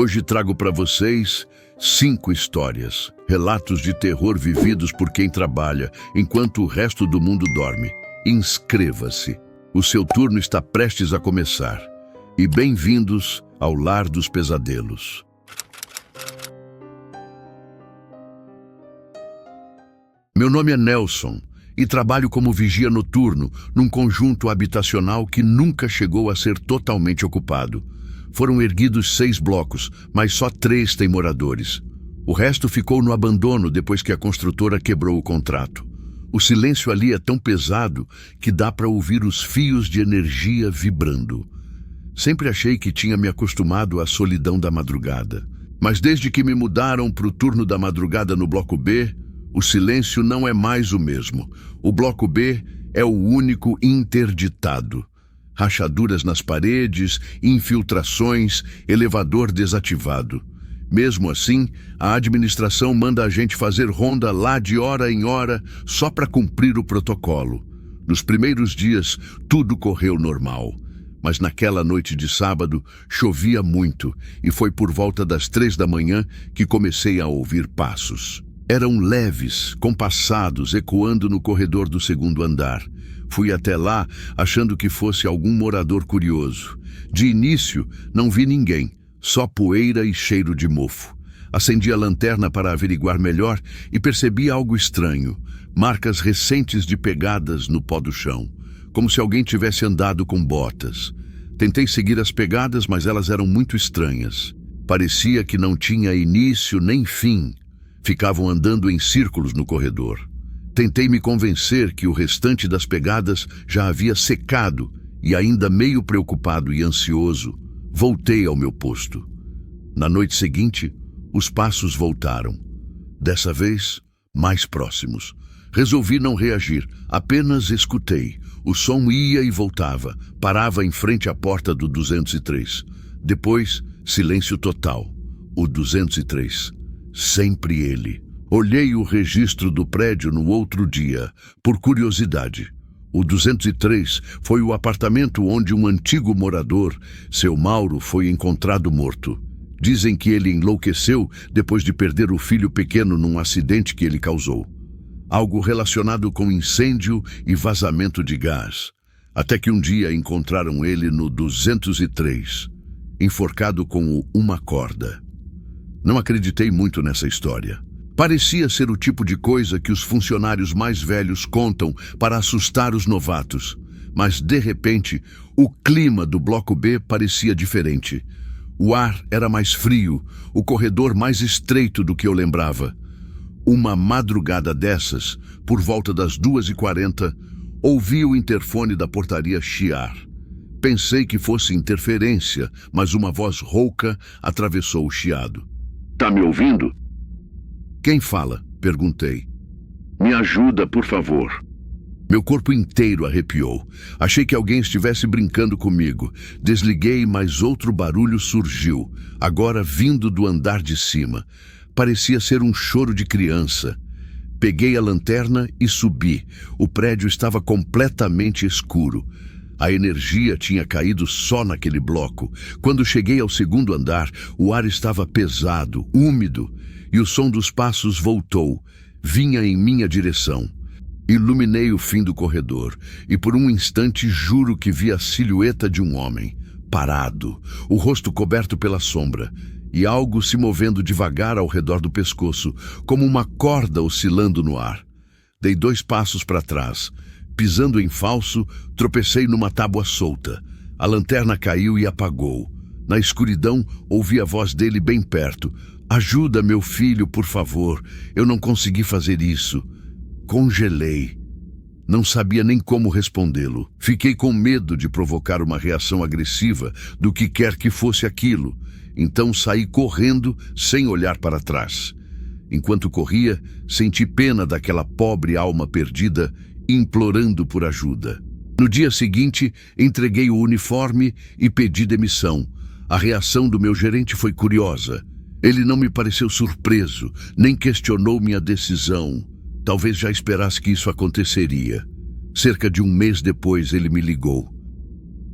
Hoje trago para vocês 5 histórias, relatos de terror vividos por quem trabalha, enquanto o resto do mundo dorme. Inscreva-se. O seu turno está prestes a começar. E bem-vindos ao Lar dos Pesadelos. Meu nome é Nelson e trabalho como vigia noturno num conjunto habitacional que nunca chegou a ser totalmente ocupado. Foram erguidos 6 blocos, mas só 3 têm moradores. O resto ficou no abandono depois que a construtora quebrou o contrato. O silêncio ali é tão pesado que dá para ouvir os fios de energia vibrando. Sempre achei que tinha me acostumado à solidão da madrugada. Mas desde que me mudaram para o turno da madrugada no Bloco B, o silêncio não é mais o mesmo. O Bloco B é o único interditado. Rachaduras nas paredes, infiltrações, elevador desativado. Mesmo assim, a administração manda a gente fazer ronda lá de hora em hora só para cumprir o protocolo. Nos primeiros dias, tudo correu normal. Mas naquela noite de sábado, chovia muito e foi por volta das 3 da manhã que comecei a ouvir passos. Eram leves, compassados, ecoando no corredor do 2º andar. Fui até lá, achando que fosse algum morador curioso. De início, não vi ninguém, só poeira e cheiro de mofo. Acendi a lanterna para averiguar melhor e percebi algo estranho. Marcas recentes de pegadas no pó do chão, como se alguém tivesse andado com botas. Tentei seguir as pegadas, mas elas eram muito estranhas. Parecia que não tinha início nem fim. Ficavam andando em círculos no corredor. Tentei me convencer que o restante das pegadas já havia secado e, ainda meio preocupado e ansioso, voltei ao meu posto. Na noite seguinte, os passos voltaram. Dessa vez, mais próximos. Resolvi não reagir, apenas escutei. O som ia e voltava, parava em frente à porta do 203. Depois, silêncio total. O 203. Sempre ele. Olhei o registro do prédio no outro dia, por curiosidade. O 203 foi o apartamento onde um antigo morador, seu Mauro, foi encontrado morto. Dizem que ele enlouqueceu depois de perder o filho pequeno num acidente que ele causou. Algo relacionado com incêndio e vazamento de gás. Até que um dia encontraram ele no 203, enforcado com uma corda. Não acreditei muito nessa história. Parecia ser o tipo de coisa que os funcionários mais velhos contam para assustar os novatos. Mas, de repente, o clima do Bloco B parecia diferente. O ar era mais frio, o corredor mais estreito do que eu lembrava. Uma madrugada dessas, por volta das 2h40, ouvi o interfone da portaria chiar. Pensei que fosse interferência, mas uma voz rouca atravessou o chiado. "Tá me ouvindo?" "Quem fala?" perguntei. "Me ajuda, por favor." Meu corpo inteiro arrepiou. Achei que alguém estivesse brincando comigo. Desliguei, mas outro barulho surgiu, agora vindo do andar de cima. Parecia ser um choro de criança. Peguei a lanterna e subi. O prédio estava completamente escuro. A energia tinha caído só naquele bloco. Quando cheguei ao 2º andar, o ar estava pesado, úmido, e o som dos passos voltou. Vinha em minha direção. Iluminei o fim do corredor, e por um instante juro que vi a silhueta de um homem, parado, o rosto coberto pela sombra, e algo se movendo devagar ao redor do pescoço, como uma corda oscilando no ar. Dei 2 passos para trás. Pisando em falso, tropecei numa tábua solta. A lanterna caiu e apagou. Na escuridão, ouvi a voz dele bem perto. "Ajuda, meu filho, por favor. Eu não consegui fazer isso." Congelei. Não sabia nem como respondê-lo. Fiquei com medo de provocar uma reação agressiva do que quer que fosse aquilo. Então saí correndo, sem olhar para trás. Enquanto corria, senti pena daquela pobre alma perdida, implorando por ajuda. No dia seguinte, entreguei o uniforme e pedi demissão. A reação do meu gerente foi curiosa. Ele não me pareceu surpreso, nem questionou minha decisão. Talvez já esperasse que isso aconteceria. Cerca de um mês depois, ele me ligou.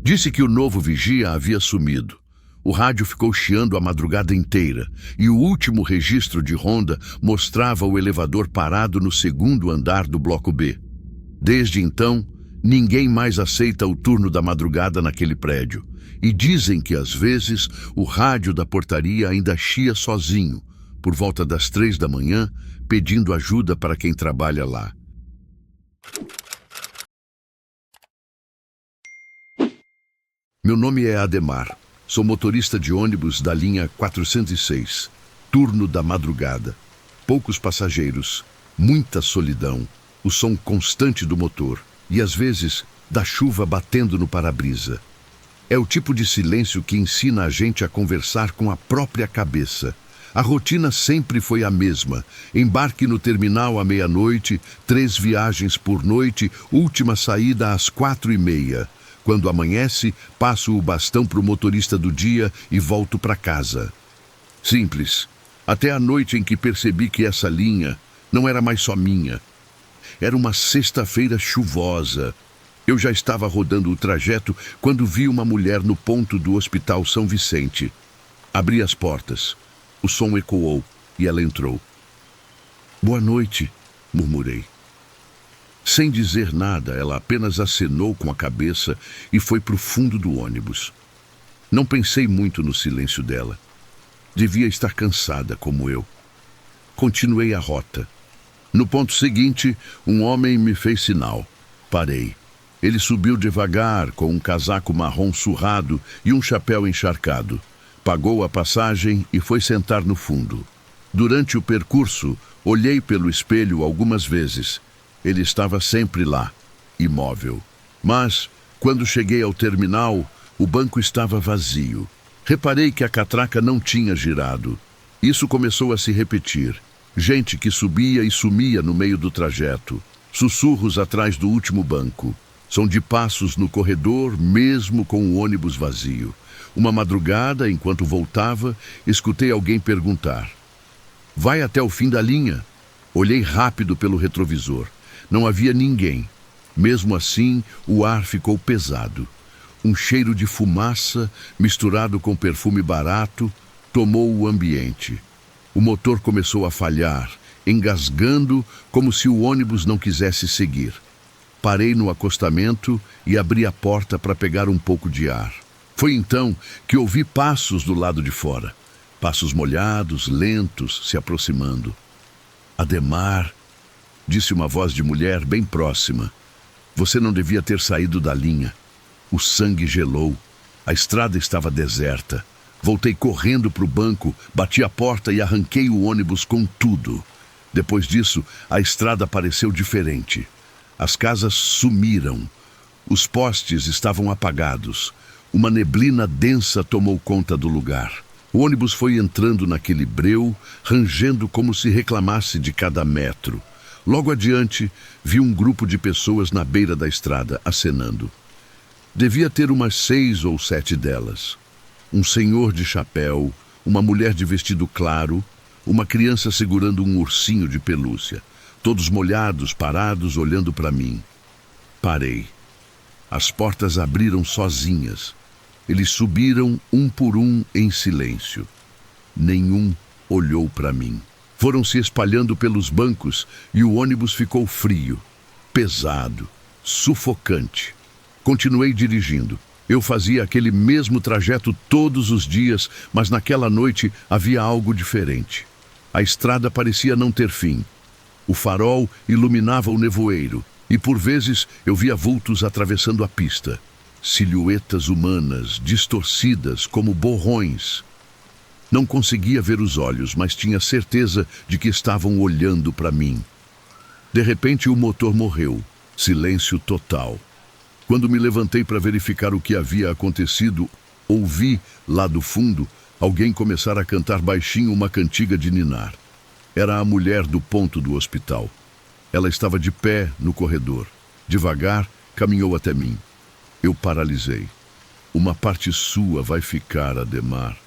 Disse que o novo vigia havia sumido. O rádio ficou chiando a madrugada inteira e o último registro de ronda mostrava o elevador parado no segundo andar do bloco B. Desde então, ninguém mais aceita o turno da madrugada naquele prédio. E dizem que, às vezes, o rádio da portaria ainda chia sozinho, por volta das 3 da manhã, pedindo ajuda para quem trabalha lá. Meu nome é Ademar. Sou motorista de ônibus da linha 406. Turno da madrugada. Poucos passageiros, muita solidão, o som constante do motor e, às vezes, da chuva batendo no para-brisa. É o tipo de silêncio que ensina a gente a conversar com a própria cabeça. A rotina sempre foi a mesma. Embarque no terminal à meia-noite, 3 viagens por noite, última saída às 4h30. Quando amanhece, passo o bastão para o motorista do dia e volto para casa. Simples. Até a noite em que percebi que essa linha não era mais só minha. Era uma sexta-feira chuvosa. Eu já estava rodando o trajeto quando vi uma mulher no ponto do Hospital São Vicente. Abri as portas. O som ecoou e ela entrou. "Boa noite", murmurei. Sem dizer nada, ela apenas acenou com a cabeça e foi para o fundo do ônibus. Não pensei muito no silêncio dela. Devia estar cansada, como eu. Continuei a rota. No ponto seguinte, um homem me fez sinal. Parei. Ele subiu devagar, com um casaco marrom surrado e um chapéu encharcado. Pagou a passagem e foi sentar no fundo. Durante o percurso, olhei pelo espelho algumas vezes. Ele estava sempre lá, imóvel. Mas, quando cheguei ao terminal, o banco estava vazio. Reparei que a catraca não tinha girado. Isso começou a se repetir. Gente que subia e sumia no meio do trajeto. Sussurros atrás do último banco. Som de passos no corredor, mesmo com o ônibus vazio. Uma madrugada, enquanto voltava, escutei alguém perguntar: "Vai até o fim da linha?" Olhei rápido pelo retrovisor. Não havia ninguém. Mesmo assim, o ar ficou pesado. Um cheiro de fumaça, misturado com perfume barato, tomou o ambiente. O motor começou a falhar, engasgando como se o ônibus não quisesse seguir. Parei no acostamento e abri a porta para pegar um pouco de ar. Foi então que ouvi passos do lado de fora. Passos molhados, lentos, se aproximando. "Ademar", disse uma voz de mulher bem próxima. "Você não devia ter saído da linha." O sangue gelou. A estrada estava deserta. Voltei correndo para o banco, bati a porta e arranquei o ônibus com tudo. Depois disso, a estrada pareceu diferente. As casas sumiram. Os postes estavam apagados. Uma neblina densa tomou conta do lugar. O ônibus foi entrando naquele breu, rangendo como se reclamasse de cada metro. Logo adiante, vi um grupo de pessoas na beira da estrada, acenando. Devia ter umas 6 ou 7 delas. Um senhor de chapéu, uma mulher de vestido claro, uma criança segurando um ursinho de pelúcia. Todos molhados, parados, olhando para mim. Parei. As portas abriram sozinhas. Eles subiram um por um em silêncio. Nenhum olhou para mim. Foram se espalhando pelos bancos e o ônibus ficou frio, pesado, sufocante. Continuei dirigindo. Eu fazia aquele mesmo trajeto todos os dias, mas naquela noite havia algo diferente. A estrada parecia não ter fim. O farol iluminava o nevoeiro e, por vezes, eu via vultos atravessando a pista. Silhuetas humanas, distorcidas como borrões. Não conseguia ver os olhos, mas tinha certeza de que estavam olhando para mim. De repente, o motor morreu. Silêncio total. Quando me levantei para verificar o que havia acontecido, ouvi, lá do fundo, alguém começar a cantar baixinho uma cantiga de ninar. Era a mulher do ponto do hospital. Ela estava de pé no corredor. Devagar, caminhou até mim. Eu paralisei. "Uma parte sua vai ficar, Ademar",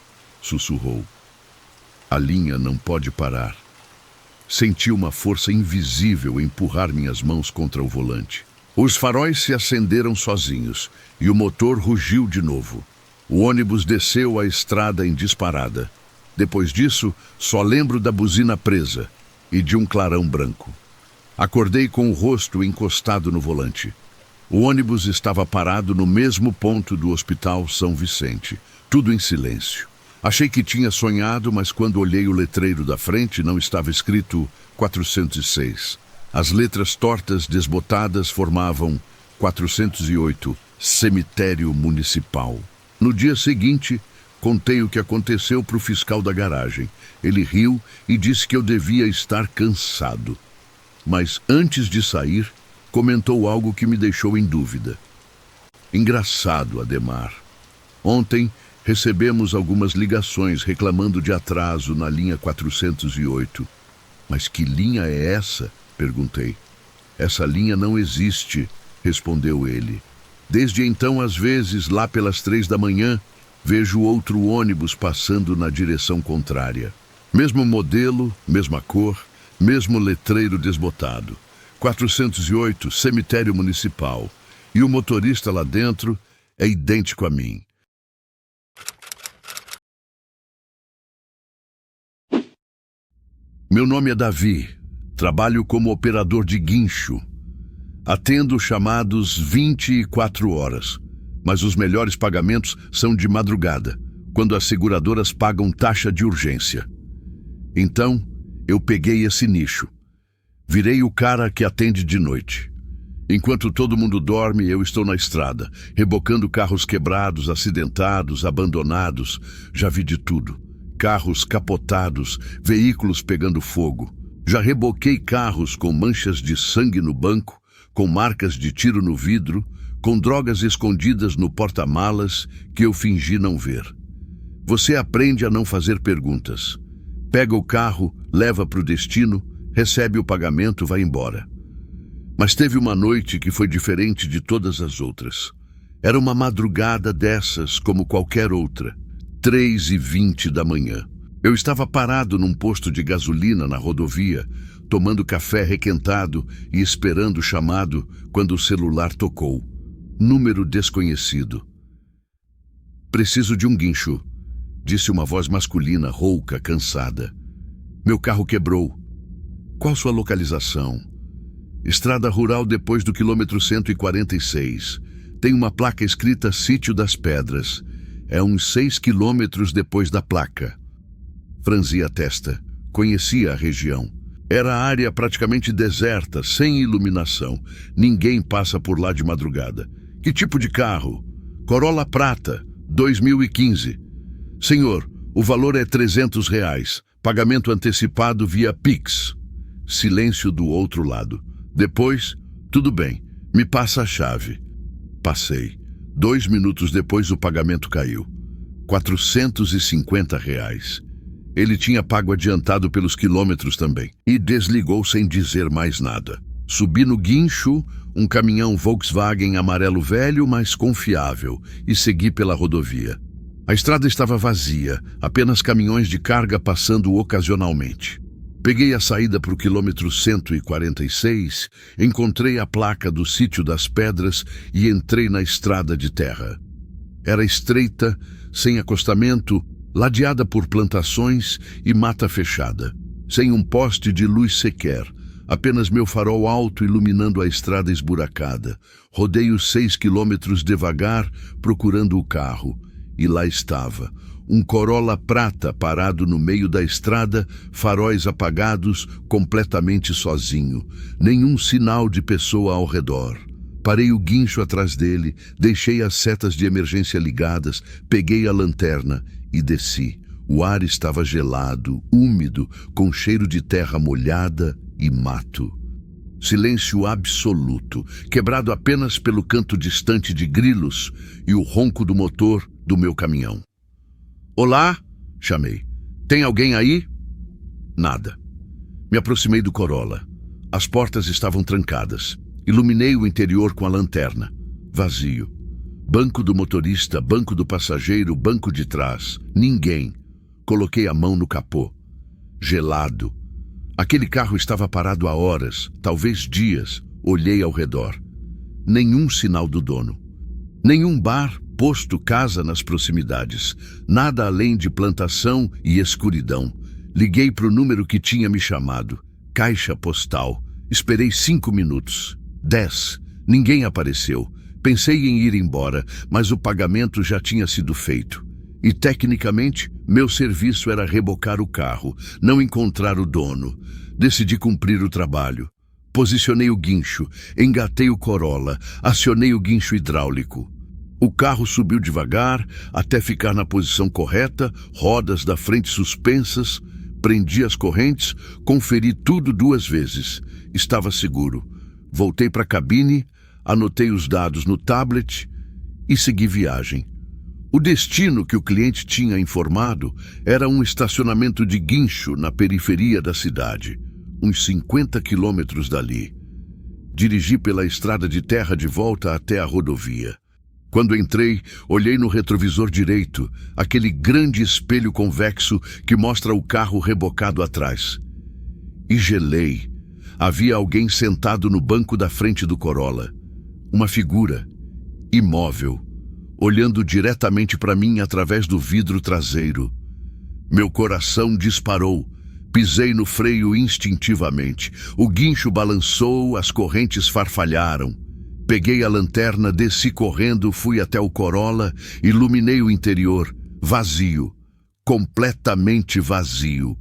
sussurrou. "A linha não pode parar." Senti uma força invisível empurrar minhas mãos contra o volante. Os faróis se acenderam sozinhos e o motor rugiu de novo. O ônibus desceu a estrada em disparada. Depois disso, só lembro da buzina presa e de um clarão branco. Acordei com o rosto encostado no volante. O ônibus estava parado no mesmo ponto do Hospital São Vicente, tudo em silêncio. Achei que tinha sonhado, mas quando olhei o letreiro da frente, não estava escrito 406. As letras tortas desbotadas formavam 408, Cemitério Municipal. No dia seguinte, contei o que aconteceu para o fiscal da garagem. Ele riu e disse que eu devia estar cansado. Mas antes de sair, comentou algo que me deixou em dúvida. Engraçado, Ademar. Ontem recebemos algumas ligações reclamando de atraso na linha 408. Mas que linha é essa? Perguntei. Essa linha não existe, respondeu ele. Desde então, às vezes, lá pelas 3 da manhã, vejo outro ônibus passando na direção contrária. Mesmo modelo, mesma cor, mesmo letreiro desbotado. 408, Cemitério Municipal. E o motorista lá dentro é idêntico a mim. Meu nome é Davi. Trabalho como operador de guincho. Atendo chamados 24 horas. Mas os melhores pagamentos são de madrugada, quando as seguradoras pagam taxa de urgência. Então, eu peguei esse nicho. Virei o cara que atende de noite. Enquanto todo mundo dorme, eu estou na estrada, rebocando carros quebrados, acidentados, abandonados. Já vi de tudo. Carros capotados, veículos pegando fogo. Já reboquei carros com manchas de sangue no banco, com marcas de tiro no vidro, com drogas escondidas no porta-malas que eu fingi não ver. Você aprende a não fazer perguntas. Pega o carro, leva para o destino, recebe o pagamento, vai embora. Mas teve uma noite que foi diferente de todas as outras. Era uma madrugada dessas como qualquer outra, 3h20 da manhã. Eu estava parado num posto de gasolina na rodovia, tomando café requentado e esperando o chamado quando o celular tocou. Número desconhecido. Preciso de um guincho, disse uma voz masculina, rouca, cansada. Meu carro quebrou. Qual sua localização? Estrada rural depois do quilômetro 146. Tem uma placa escrita Sítio das Pedras. É uns 6 quilômetros depois da placa. Franzi a testa. Conhecia a região. Era área praticamente deserta, sem iluminação. Ninguém passa por lá de madrugada. Que tipo de carro? Corolla Prata, 2015. Senhor, o valor é R$300. Pagamento antecipado via Pix. Silêncio do outro lado. Depois, tudo bem, me passa a chave. Passei. 2 minutos depois o pagamento caiu. R$450. Ele tinha pago adiantado pelos quilômetros também e desligou sem dizer mais nada. Subi no guincho, um caminhão Volkswagen amarelo velho, mas confiável, e segui pela rodovia. A estrada estava vazia, apenas caminhões de carga passando ocasionalmente. Peguei a saída para o quilômetro 146, encontrei a placa do Sítio das Pedras e entrei na estrada de terra. Era estreita, sem acostamento, ladeada por plantações e mata fechada, sem um poste de luz sequer, apenas meu farol alto iluminando a estrada esburacada. Rodei os 6 quilômetros devagar, procurando o carro, e lá estava, um Corolla Prata parado no meio da estrada, faróis apagados, completamente sozinho, nenhum sinal de pessoa ao redor. Parei o guincho atrás dele, deixei as setas de emergência ligadas, peguei a lanterna e desci. O ar estava gelado, úmido, com cheiro de terra molhada e mato. Silêncio absoluto, quebrado apenas pelo canto distante de grilos e o ronco do motor do meu caminhão. Olá, chamei. Tem alguém aí? Nada. Me aproximei do Corolla. As portas estavam trancadas. Iluminei o interior com a lanterna. Vazio. Banco do motorista, banco do passageiro, banco de trás. Ninguém. Coloquei a mão no capô. Gelado. Aquele carro estava parado há horas, talvez dias. Olhei ao redor. Nenhum sinal do dono. Nenhum bar, posto casa nas proximidades. Nada além de plantação e escuridão. Liguei para o número que tinha me chamado. Caixa postal. Esperei 5 minutos. 10. Ninguém apareceu. Pensei em ir embora, mas o pagamento já tinha sido feito. E, tecnicamente, meu serviço era rebocar o carro, não encontrar o dono. Decidi cumprir o trabalho. Posicionei o guincho, engatei o Corolla, acionei o guincho hidráulico. O carro subiu devagar até ficar na posição correta, rodas da frente suspensas, prendi as correntes, conferi tudo 2 vezes. Estava seguro. Voltei para a cabine, anotei os dados no tablet e segui viagem. O destino que o cliente tinha informado era um estacionamento de guincho na periferia da cidade, uns 50 quilômetros dali. Dirigi pela estrada de terra de volta até a rodovia. Quando entrei, olhei no retrovisor direito, aquele grande espelho convexo que mostra o carro rebocado atrás. E gelei. Havia alguém sentado no banco da frente do Corolla. Uma figura, imóvel, olhando diretamente para mim através do vidro traseiro. Meu coração disparou. Pisei no freio instintivamente. O guincho balançou, as correntes farfalharam. Peguei a lanterna, desci correndo, fui até o Corolla, iluminei o interior. Vazio. Completamente vazio.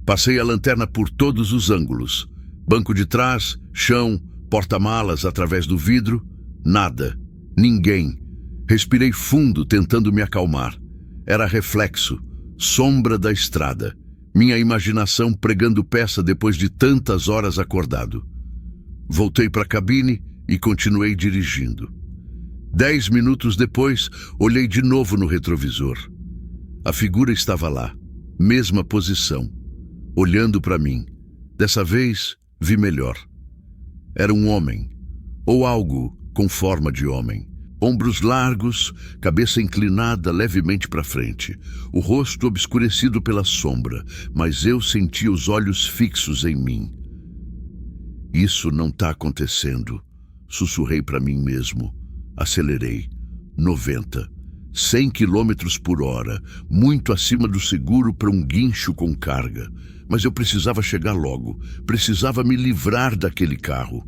Passei a lanterna por todos os ângulos. Banco de trás, chão, porta-malas através do vidro. Nada. Ninguém. Respirei fundo, tentando me acalmar. Era reflexo. Sombra da estrada. Minha imaginação pregando peça depois de tantas horas acordado. Voltei para a cabine e continuei dirigindo. 10 minutos depois, olhei de novo no retrovisor. A figura estava lá, mesma posição, olhando para mim. Dessa vez, vi melhor. Era um homem, ou algo com forma de homem. Ombros largos, cabeça inclinada levemente para frente, o rosto obscurecido pela sombra, mas eu sentia os olhos fixos em mim. Isso não está acontecendo, sussurrei para mim mesmo. Acelerei. 90. 100 quilômetros por hora, muito acima do seguro para um guincho com carga. Mas eu precisava chegar logo, precisava me livrar daquele carro.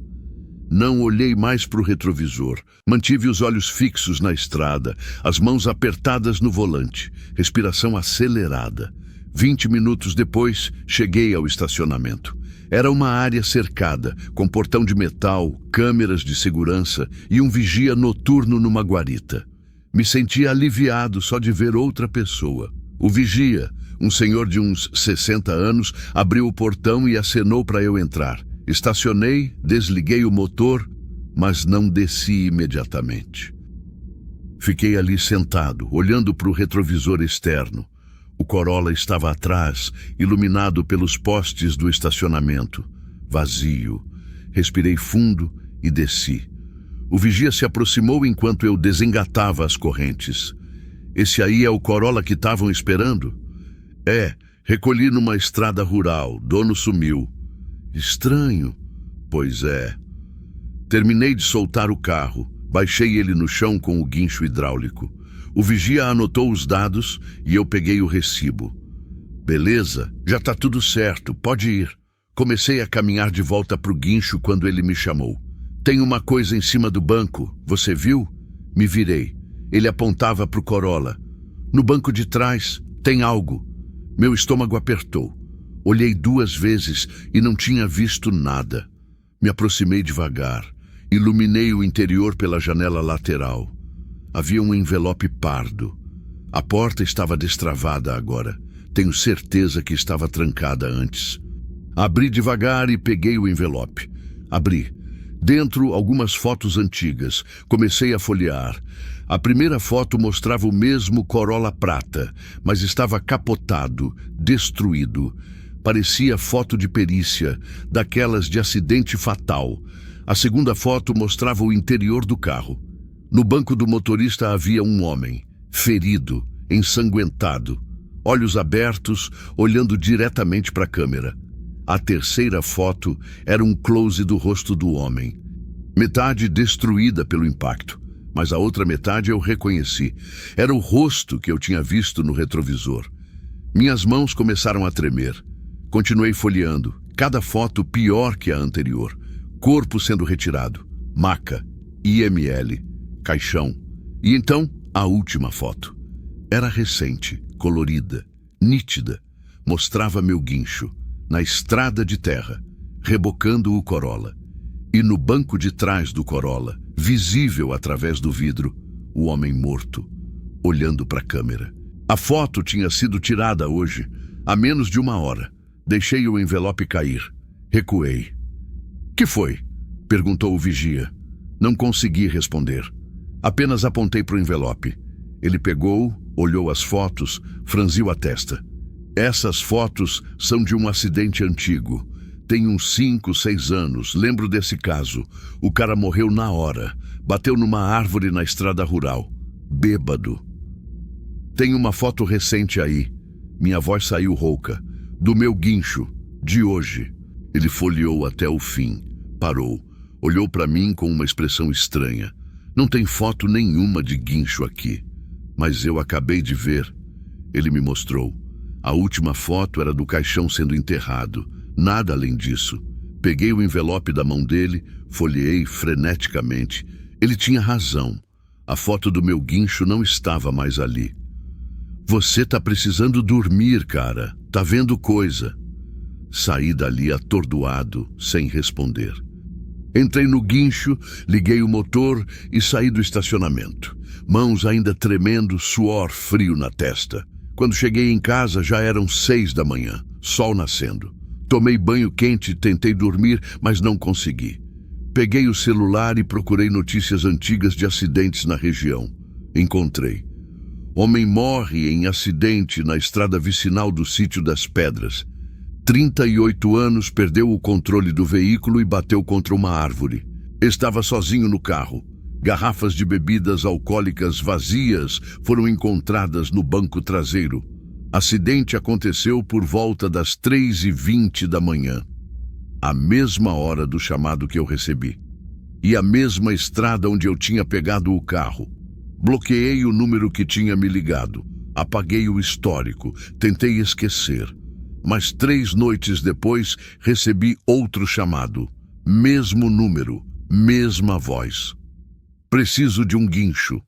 Não olhei mais para o retrovisor. Mantive os olhos fixos na estrada, as mãos apertadas no volante, respiração acelerada. 20 minutos depois, cheguei ao estacionamento. Era uma área cercada, com portão de metal, câmeras de segurança e um vigia noturno numa guarita. Me sentia aliviado só de ver outra pessoa. O vigia, um senhor de uns 60 anos, abriu o portão e acenou para eu entrar. Estacionei, desliguei o motor, mas não desci imediatamente. Fiquei ali sentado, olhando para o retrovisor externo. O Corolla estava atrás, iluminado pelos postes do estacionamento. Vazio. Respirei fundo e desci. O vigia se aproximou enquanto eu desengatava as correntes. Esse aí é o Corolla que estavam esperando? É, recolhi numa estrada rural, dono sumiu. Estranho. Pois é. Terminei de soltar o carro. Baixei ele no chão com o guincho hidráulico. O vigia anotou os dados e eu peguei o recibo. Beleza, já tá tudo certo, pode ir. Comecei a caminhar de volta pro guincho quando ele me chamou. Tem uma coisa em cima do banco, você viu? Me virei. Ele apontava pro Corolla. No banco de trás, tem algo. Meu estômago apertou. Olhei 2 vezes e não tinha visto nada. Me aproximei devagar. Iluminei o interior pela janela lateral. Havia um envelope pardo. A porta estava destravada agora. Tenho certeza que estava trancada antes. Abri devagar e peguei o envelope. Abri. Dentro, algumas fotos antigas. Comecei a folhear. A primeira foto mostrava o mesmo Corolla prata, mas estava capotado, destruído. Parecia foto de perícia, daquelas de acidente fatal. A segunda foto mostrava o interior do carro. No banco do motorista havia um homem, ferido, ensanguentado, olhos abertos, olhando diretamente para a câmera. A terceira foto era um close do rosto do homem, metade destruída pelo impacto, mas a outra metade eu reconheci. Era o rosto que eu tinha visto no retrovisor. Minhas mãos começaram a tremer. Continuei folheando, cada foto pior que a anterior. Corpo sendo retirado, maca, IML, caixão. E então, a última foto. Era recente, colorida, nítida. Mostrava meu guincho, na estrada de terra, rebocando o Corolla. E no banco de trás do Corolla, visível através do vidro, o homem morto, olhando para a câmera. A foto tinha sido tirada hoje, há menos de 1 hora. Deixei o envelope cair. Recuei. "Que foi?" perguntou o vigia. Não consegui responder. Apenas apontei para o envelope. Ele pegou, olhou as fotos, franziu a testa. "Essas fotos são de um acidente antigo. Tem uns 5, 6 anos. Lembro desse caso. O cara morreu na hora. Bateu numa árvore na estrada rural. Bêbado. Tem uma foto recente aí." Minha voz saiu rouca. "Do meu guincho. De hoje." Ele folheou até o fim. Parou. Olhou para mim com uma expressão estranha. "Não tem foto nenhuma de guincho aqui. Mas eu acabei de ver." Ele me mostrou. A última foto era do caixão sendo enterrado. Nada além disso. Peguei o envelope da mão dele, folheei freneticamente. Ele tinha razão. A foto do meu guincho não estava mais ali. "Você tá precisando dormir, cara. Tá vendo coisa." Saí dali atordoado, sem responder. Entrei no guincho, liguei o motor e saí do estacionamento. Mãos ainda tremendo, suor frio na testa. Quando cheguei em casa já eram 6 da manhã, sol nascendo. Tomei banho quente e tentei dormir, mas não consegui. Peguei o celular e procurei notícias antigas de acidentes na região. Encontrei. Homem morre em acidente na estrada vicinal do Sítio das Pedras. 38 anos, perdeu o controle do veículo e bateu contra uma árvore. Estava sozinho no carro. Garrafas de bebidas alcoólicas vazias foram encontradas no banco traseiro. Acidente aconteceu por volta das 3h20 da manhã. A mesma hora do chamado que eu recebi. E a mesma estrada onde eu tinha pegado o carro. Bloqueei o número que tinha me ligado. Apaguei o histórico. Tentei esquecer. Mas 3 noites depois recebi outro chamado. Mesmo número, mesma voz. Preciso de um guincho.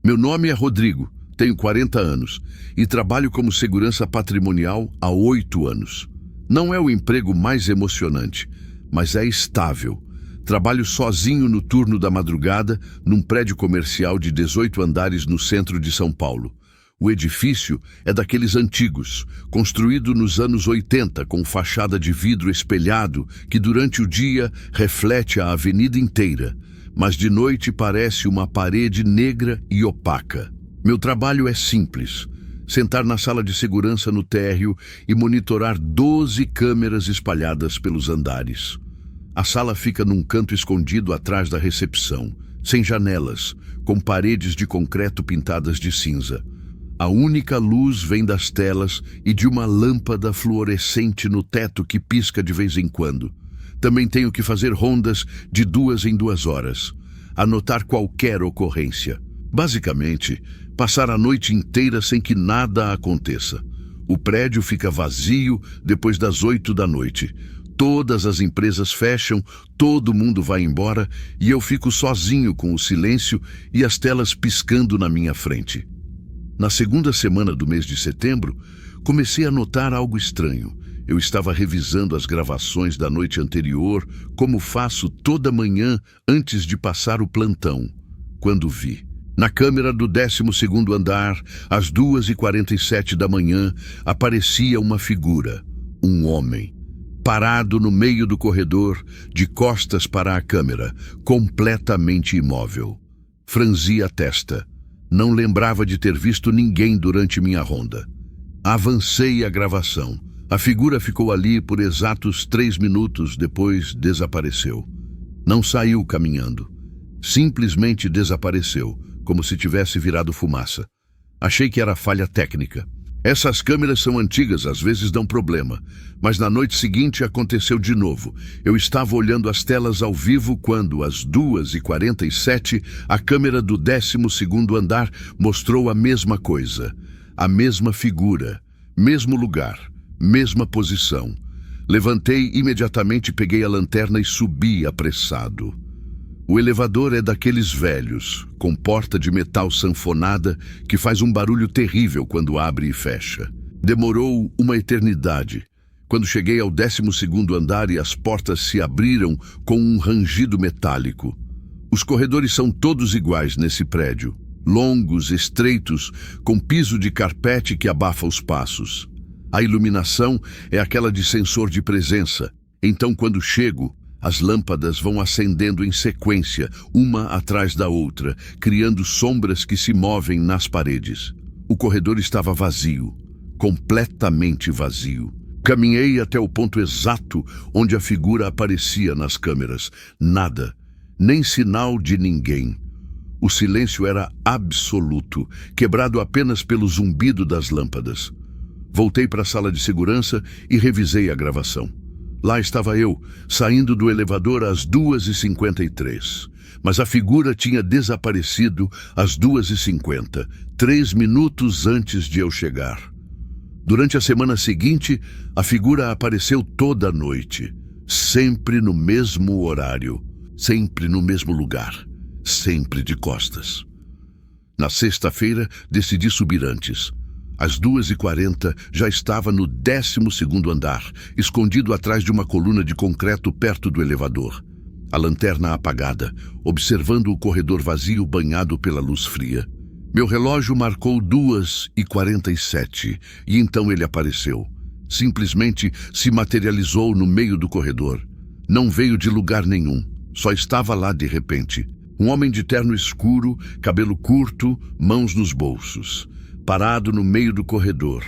Meu nome é Rodrigo, tenho 40 anos e trabalho como segurança patrimonial há 8 anos. Não é o emprego mais emocionante, mas é estável. Trabalho sozinho no turno da madrugada, num prédio comercial de 18 andares no centro de São Paulo. O edifício é daqueles antigos, construído nos anos 80, com fachada de vidro espelhado que durante o dia reflete a avenida inteira, mas de noite parece uma parede negra e opaca. Meu trabalho é simples: sentar na sala de segurança no térreo e monitorar 12 câmeras espalhadas pelos andares. A sala fica num canto escondido atrás da recepção, sem janelas, com paredes de concreto pintadas de cinza. A única luz vem das telas e de uma lâmpada fluorescente no teto que pisca de vez em quando. Também tenho que fazer rondas de 2 em 2 horas, anotar qualquer ocorrência. Basicamente, passar a noite inteira sem que nada aconteça. O prédio fica vazio depois das 8 da noite. Todas as empresas fecham, todo mundo vai embora e eu fico sozinho com o silêncio e as telas piscando na minha frente. Na segunda semana do mês de setembro, comecei a notar algo estranho. Eu estava revisando as gravações da noite anterior, como faço toda manhã antes de passar o plantão, quando vi. Na câmera do 12º andar, às 2h47 da manhã, aparecia uma figura, um homem. Parado no meio do corredor, de costas para a câmera, completamente imóvel. Franzi a testa. Não lembrava de ter visto ninguém durante minha ronda. Avancei a gravação. A figura ficou ali por exatos 3 minutos, depois desapareceu. Não saiu caminhando. Simplesmente desapareceu, como se tivesse virado fumaça. Achei que era falha técnica. Essas câmeras são antigas, às vezes dão problema. Mas na noite seguinte aconteceu de novo. Eu estava olhando as telas ao vivo quando, às 2h47, a câmera do 12º andar mostrou a mesma coisa. A mesma figura, mesmo lugar, mesma posição. Levantei imediatamente, peguei a lanterna e subi apressado. O elevador é daqueles velhos, com porta de metal sanfonada que faz um barulho terrível quando abre e fecha. Demorou uma eternidade. Quando cheguei ao 12º andar e as portas se abriram com um rangido metálico. Os corredores são todos iguais nesse prédio. Longos, estreitos, com piso de carpete que abafa os passos. A iluminação é aquela de sensor de presença. Então, quando chego, as lâmpadas vão acendendo em sequência, uma atrás da outra, criando sombras que se movem nas paredes. O corredor estava vazio, completamente vazio. Caminhei até o ponto exato onde a figura aparecia nas câmeras. Nada, nem sinal de ninguém. O silêncio era absoluto, quebrado apenas pelo zumbido das lâmpadas. Voltei para a sala de segurança e revisei a gravação. Lá estava eu, saindo do elevador às 2h53. Mas a figura tinha desaparecido às 2h50, 3 minutos antes de eu chegar. Durante a semana seguinte, a figura apareceu toda a noite, sempre no mesmo horário, sempre no mesmo lugar, sempre de costas. Na sexta-feira, decidi subir antes. Às 2h40, já estava no 12º andar, escondido atrás de uma coluna de concreto perto do elevador. A lanterna apagada, observando o corredor vazio banhado pela luz fria. Meu relógio marcou 2h47 e então ele apareceu. Simplesmente se materializou no meio do corredor. Não veio de lugar nenhum, só estava lá de repente. Um homem de terno escuro, cabelo curto, mãos nos bolsos. Parado no meio do corredor,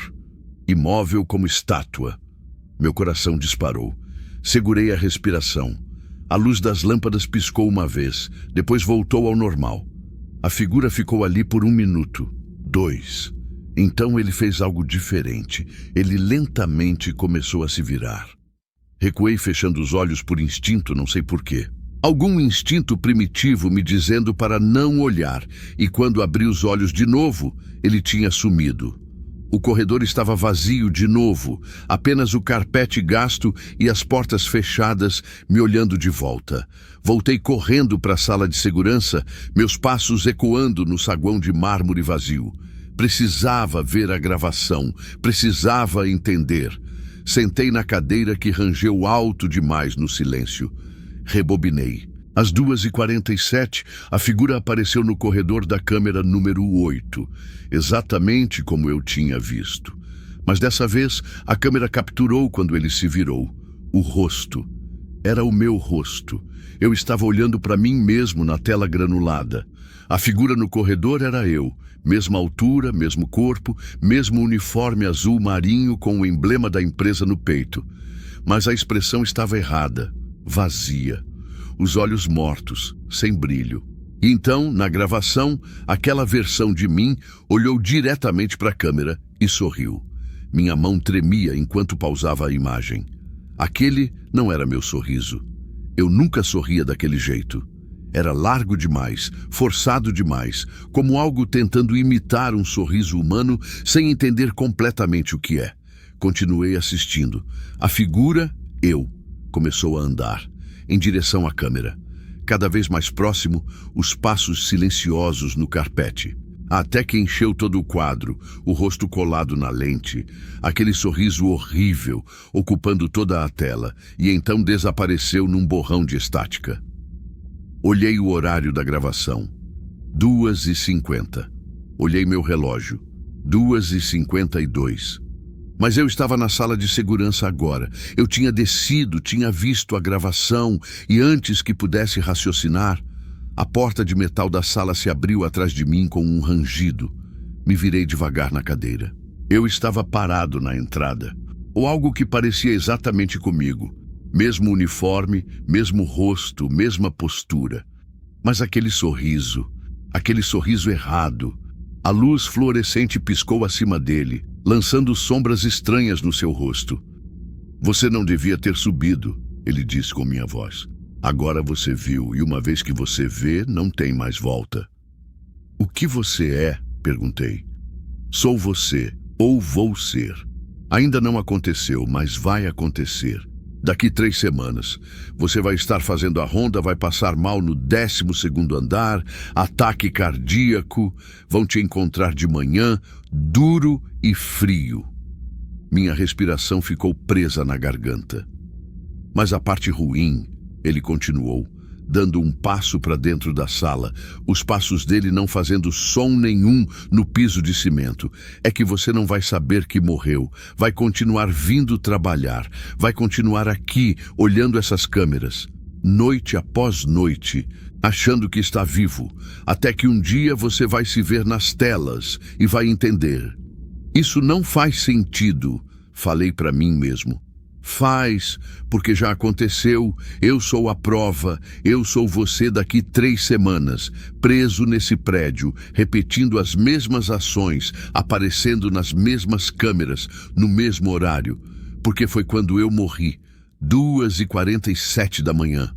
imóvel como estátua. Meu coração disparou. Segurei a respiração. A luz das lâmpadas piscou uma vez, depois voltou ao normal. A figura ficou ali por 1 minuto, 2. Então ele fez algo diferente. Ele lentamente começou a se virar. Recuei fechando os olhos por instinto, não sei porquê. Algum instinto primitivo me dizendo para não olhar, e quando abri os olhos de novo, ele tinha sumido. O corredor estava vazio de novo, apenas o carpete gasto e as portas fechadas me olhando de volta. Voltei correndo para a sala de segurança, meus passos ecoando no saguão de mármore vazio. Precisava ver a gravação, precisava entender. Sentei na cadeira que rangeu alto demais no silêncio. Rebobinei. Às 2h47, a figura apareceu no corredor da câmera número 8, exatamente como eu tinha visto. Mas dessa vez, a câmera capturou quando ele se virou. O rosto. Era o meu rosto. Eu estava olhando para mim mesmo na tela granulada. A figura no corredor era eu. Mesma altura, mesmo corpo, mesmo uniforme azul marinho com o emblema da empresa no peito. Mas a expressão estava errada. Vazia, os olhos mortos, sem brilho. E então, na gravação, aquela versão de mim olhou diretamente para a câmera e sorriu. Minha mão tremia enquanto pausava a imagem. Aquele não era meu sorriso. Eu nunca sorria daquele jeito. Era largo demais, forçado demais, como algo tentando imitar um sorriso humano sem entender completamente o que é. Continuei assistindo. A figura, eu, começou a andar, em direção à câmera. Cada vez mais próximo, os passos silenciosos no carpete. Até que encheu todo o quadro, o rosto colado na lente, aquele sorriso horrível, ocupando toda a tela, e então desapareceu num borrão de estática. Olhei o horário da gravação. 2h50. Olhei meu relógio. 2h52. Mas eu estava na sala de segurança agora. Eu tinha descido, tinha visto a gravação e antes que pudesse raciocinar, a porta de metal da sala se abriu atrás de mim com um rangido. Me virei devagar na cadeira. Eu estava parado na entrada, ou algo que parecia exatamente comigo. Mesmo uniforme, mesmo rosto, mesma postura. Mas aquele sorriso errado. A luz fluorescente piscou acima dele. lançando sombras estranhas no seu rosto. Você não devia ter subido, ele disse com minha voz. Agora você viu, e uma vez que você vê, não tem mais volta. O que você é? Perguntei. Sou você, ou vou ser. Ainda não aconteceu, mas vai acontecer. Daqui 3 semanas, você vai estar fazendo a ronda, vai passar mal no 12º andar, ataque cardíaco, vão te encontrar de manhã, duro e frio. Minha respiração ficou presa na garganta. Mas a parte ruim, ele continuou, dando um passo para dentro da sala, os passos dele não fazendo som nenhum no piso de cimento. É que você não vai saber que morreu, vai continuar vindo trabalhar, vai continuar aqui, olhando essas câmeras, noite após noite, achando que está vivo, até que um dia você vai se ver nas telas e vai entender. Isso não faz sentido, falei para mim mesmo. Faz, porque já aconteceu, eu sou a prova, eu sou você daqui 3 semanas, preso nesse prédio, repetindo as mesmas ações, aparecendo nas mesmas câmeras, no mesmo horário, porque foi quando eu morri, 2h47 da manhã.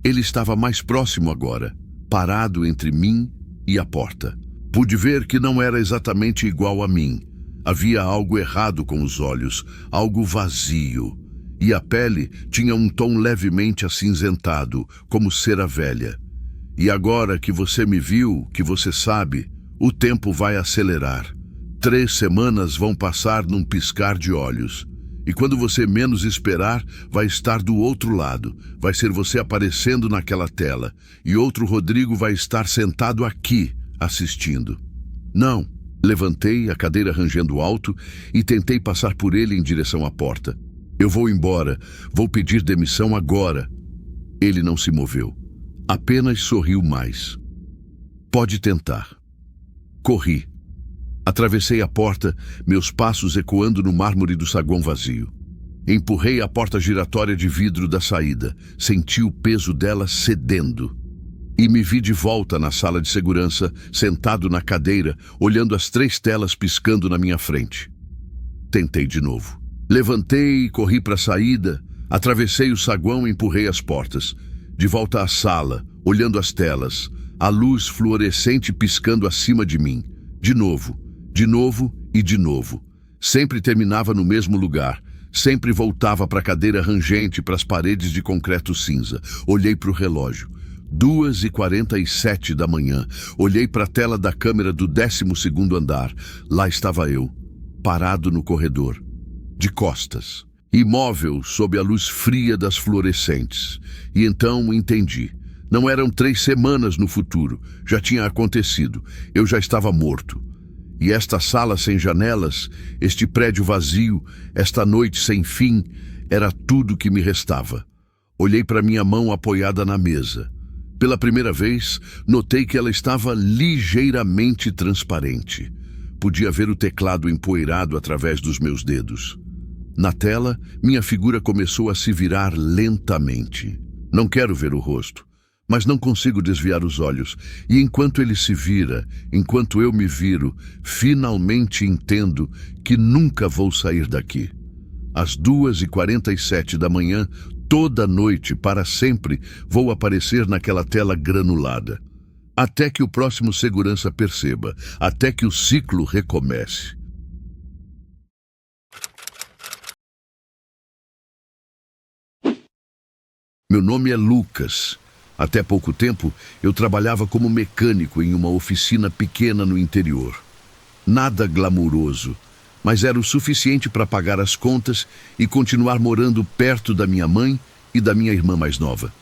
Ele estava mais próximo agora, parado entre mim e a porta. Pude ver que não era exatamente igual a mim. Havia algo errado com os olhos, algo vazio. E a pele tinha um tom levemente acinzentado, como cera velha. E agora que você me viu, que você sabe, o tempo vai acelerar. 3 semanas vão passar num piscar de olhos. E quando você menos esperar, vai estar do outro lado. Vai ser você aparecendo naquela tela. E outro Rodrigo vai estar sentado aqui, assistindo. Não. Levantei, a cadeira rangendo alto, e tentei passar por ele em direção à porta. Eu vou embora, vou pedir demissão agora. Ele não se moveu, apenas sorriu mais. Pode tentar. Corri. Atravessei a porta, meus passos ecoando no mármore do saguão vazio. Empurrei a porta giratória de vidro da saída, senti o peso dela cedendo. E me vi de volta na sala de segurança, sentado na cadeira, olhando as 3 telas piscando na minha frente. Tentei de novo. Levantei e corri para a saída, atravessei o saguão e empurrei as portas. De volta à sala, olhando as telas, a luz fluorescente piscando acima de mim. De novo e de novo. Sempre terminava no mesmo lugar. Sempre voltava para a cadeira rangente, para as paredes de concreto cinza. Olhei para o relógio. 2h47 da manhã. Olhei para a tela da câmera do 12º andar. Lá estava eu, parado no corredor, de costas, imóvel sob a luz fria das fluorescentes. E então entendi. Não eram 3 semanas no futuro. Já tinha acontecido. Eu já estava morto. E esta sala sem janelas, este prédio vazio, esta noite sem fim, era tudo que me restava. Olhei para minha mão apoiada na mesa. Pela primeira vez, notei que ela estava ligeiramente transparente. Podia ver o teclado empoeirado através dos meus dedos. Na tela, minha figura começou a se virar lentamente. Não quero ver o rosto, mas não consigo desviar os olhos. E enquanto ele se vira, enquanto eu me viro, finalmente entendo que nunca vou sair daqui. Às 2h47 da manhã, toda noite, para sempre, vou aparecer naquela tela granulada. Até que o próximo segurança perceba, até que o ciclo recomece. Meu nome é Lucas. Até pouco tempo, eu trabalhava como mecânico em uma oficina pequena no interior. Nada glamuroso, mas era o suficiente para pagar as contas e continuar morando perto da minha mãe e da minha irmã mais nova.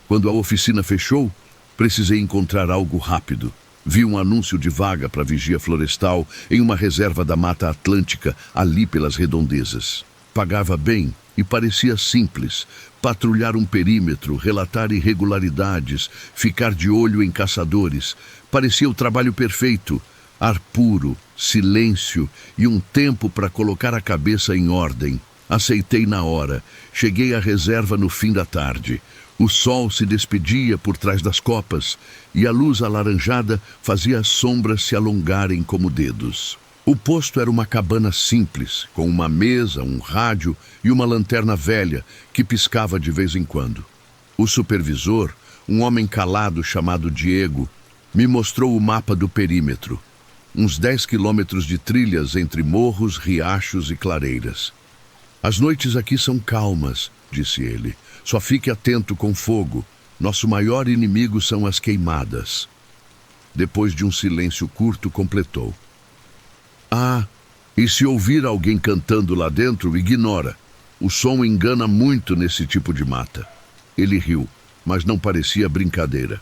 Quando a oficina fechou, precisei encontrar algo rápido. Vi um anúncio de vaga para vigia florestal em uma reserva da Mata Atlântica, ali pelas redondezas. Pagava bem e parecia simples. Patrulhar um perímetro, relatar irregularidades, ficar de olho em caçadores. Parecia o trabalho perfeito. Ar puro, silêncio e um tempo para colocar a cabeça em ordem. Aceitei na hora. Cheguei à reserva no fim da tarde. O sol se despedia por trás das copas e a luz alaranjada fazia as sombras se alongarem como dedos. O posto era uma cabana simples, com uma mesa, um rádio e uma lanterna velha que piscava de vez em quando. O supervisor, um homem calado chamado Diego, me mostrou o mapa do perímetro. Uns 10 quilômetros de trilhas entre morros, riachos e clareiras. As noites aqui são calmas, disse ele. Só fique atento com fogo. Nosso maior inimigo são as queimadas. Depois de um silêncio curto, completou. Ah, e se ouvir alguém cantando lá dentro, ignora. O som engana muito nesse tipo de mata. Ele riu, mas não parecia brincadeira.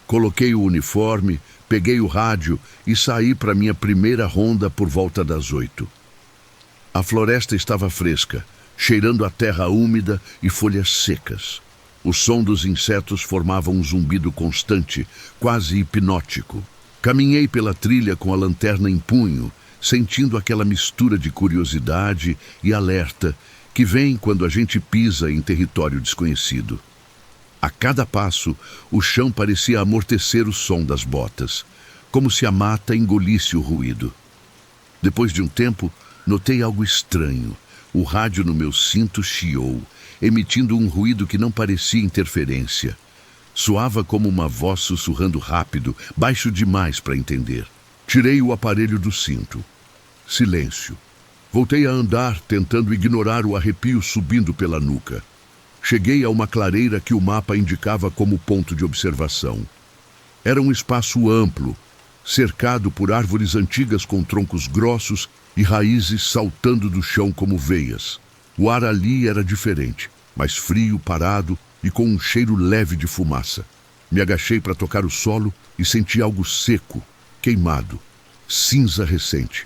Coloquei o uniforme, peguei o rádio e saí para minha primeira ronda por volta das 8. A floresta estava fresca, cheirando a terra úmida e folhas secas. O som dos insetos formava um zumbido constante, quase hipnótico. Caminhei pela trilha com a lanterna em punho, sentindo aquela mistura de curiosidade e alerta que vem quando a gente pisa em território desconhecido. A cada passo, o chão parecia amortecer o som das botas, como se a mata engolisse o ruído. Depois de um tempo, notei algo estranho. O rádio no meu cinto chiou, emitindo um ruído que não parecia interferência. Soava como uma voz sussurrando rápido, baixo demais para entender. Tirei o aparelho do cinto. Silêncio. Voltei a andar, tentando ignorar o arrepio subindo pela nuca. Cheguei a uma clareira que o mapa indicava como ponto de observação. Era um espaço amplo, cercado por árvores antigas com troncos grossos e raízes saltando do chão como veias. O ar ali era diferente, mais frio, parado e com um cheiro leve de fumaça. Me agachei para tocar o solo e senti algo seco, queimado, cinza recente.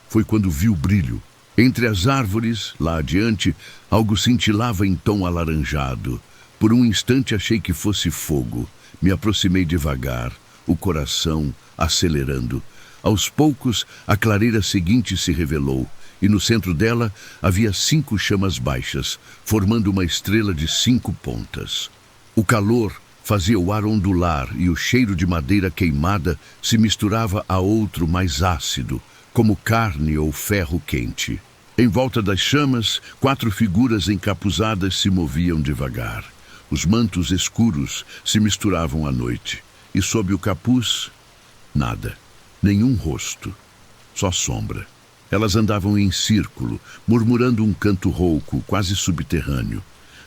Foi quando vi o brilho. Entre as árvores, lá adiante, algo cintilava em tom alaranjado. Por um instante achei que fosse fogo. Me aproximei devagar, o coração acelerando. Aos poucos, a clareira seguinte se revelou, e no centro dela havia 5 chamas baixas, formando uma estrela de 5 pontas. O calor fazia o ar ondular e o cheiro de madeira queimada se misturava a outro mais ácido, como carne ou ferro quente. Em volta das chamas, 4 figuras encapuzadas se moviam devagar. Os mantos escuros se misturavam à noite, e sob o capuz, nada, nenhum rosto, só sombra. Elas andavam em círculo, murmurando um canto rouco, quase subterrâneo.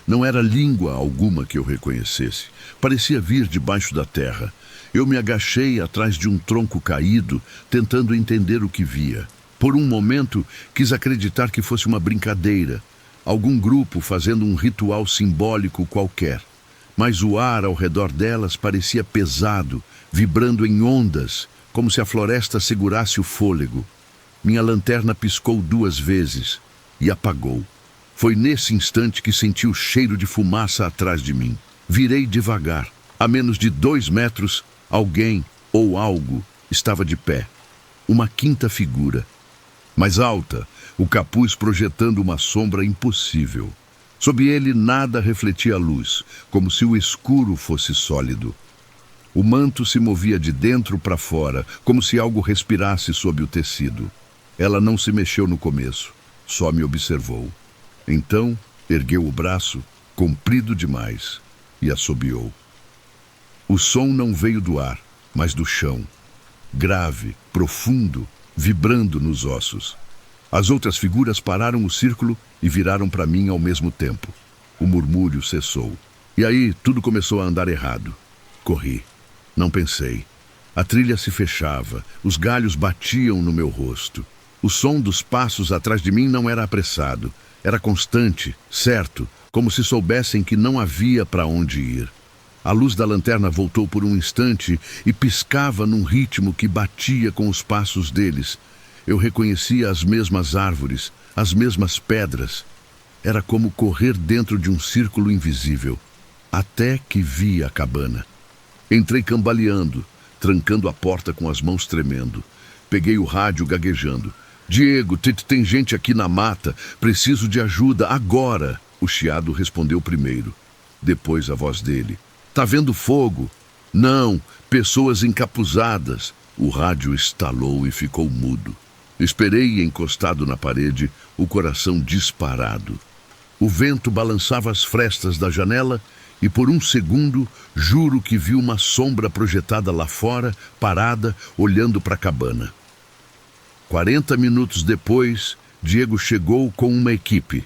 Não era língua alguma que eu reconhecesse. Parecia vir debaixo da terra. Eu me agachei atrás de um tronco caído, tentando entender o que via. Por um momento, quis acreditar que fosse uma brincadeira, algum grupo fazendo um ritual simbólico qualquer. Mas o ar ao redor delas parecia pesado, vibrando em ondas, como se a floresta segurasse o fôlego. Minha lanterna piscou 2 vezes e apagou. Foi nesse instante que senti o cheiro de fumaça atrás de mim. Virei devagar. A menos de 2 metros, alguém ou algo estava de pé. Uma 5ª figura. Mais alta, o capuz projetando uma sombra impossível. Sob ele nada refletia a luz, como se o escuro fosse sólido. O manto se movia de dentro para fora, como se algo respirasse sob o tecido. Ela não se mexeu no começo, só me observou. Então, ergueu o braço, comprido demais, e assobiou. O som não veio do ar, mas do chão. Grave, profundo, vibrando nos ossos. As outras figuras pararam o círculo e viraram para mim ao mesmo tempo. O murmúrio cessou. E aí tudo começou a andar errado. Corri. Não pensei. A trilha se fechava, os galhos batiam no meu rosto. O som dos passos atrás de mim não era apressado. Era constante, certo, como se soubessem que não havia para onde ir. A luz da lanterna voltou por um instante e piscava num ritmo que batia com os passos deles. Eu reconhecia as mesmas árvores, as mesmas pedras. Era como correr dentro de um círculo invisível, até que vi a cabana. Entrei cambaleando, trancando a porta com as mãos tremendo. Peguei o rádio gaguejando. Diego, tem gente aqui na mata. Preciso de ajuda, agora. O chiado respondeu primeiro. Depois a voz dele. Tá vendo fogo? Não, pessoas encapuzadas. O rádio estalou e ficou mudo. Esperei encostado na parede, o coração disparado. O vento balançava as frestas da janela e por um segundo juro que vi uma sombra projetada lá fora, parada, olhando para a cabana. 40 minutos depois, Diego chegou com uma equipe.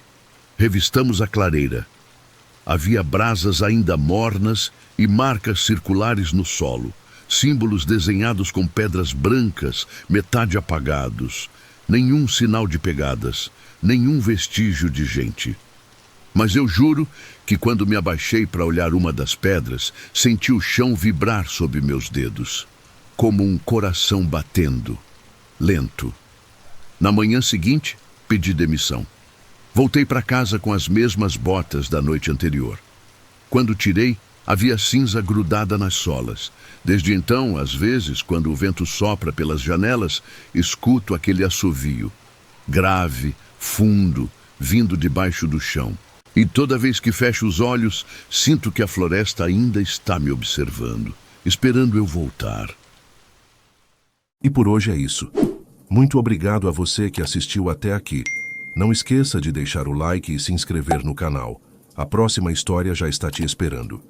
Revistamos a clareira. Havia brasas ainda mornas e marcas circulares no solo, símbolos desenhados com pedras brancas, metade apagados. Nenhum sinal de pegadas, nenhum vestígio de gente. Mas eu juro que quando me abaixei para olhar uma das pedras, senti o chão vibrar sob meus dedos, como um coração batendo, lento. Na manhã seguinte, pedi demissão. Voltei para casa com as mesmas botas da noite anterior. Quando tirei, havia cinza grudada nas solas. Desde então, às vezes, quando o vento sopra pelas janelas, escuto aquele assovio, grave, fundo, vindo debaixo do chão. E toda vez que fecho os olhos, sinto que a floresta ainda está me observando, esperando eu voltar. E por hoje é isso. Muito obrigado a você que assistiu até aqui. Não esqueça de deixar o like e se inscrever no canal. A próxima história já está te esperando.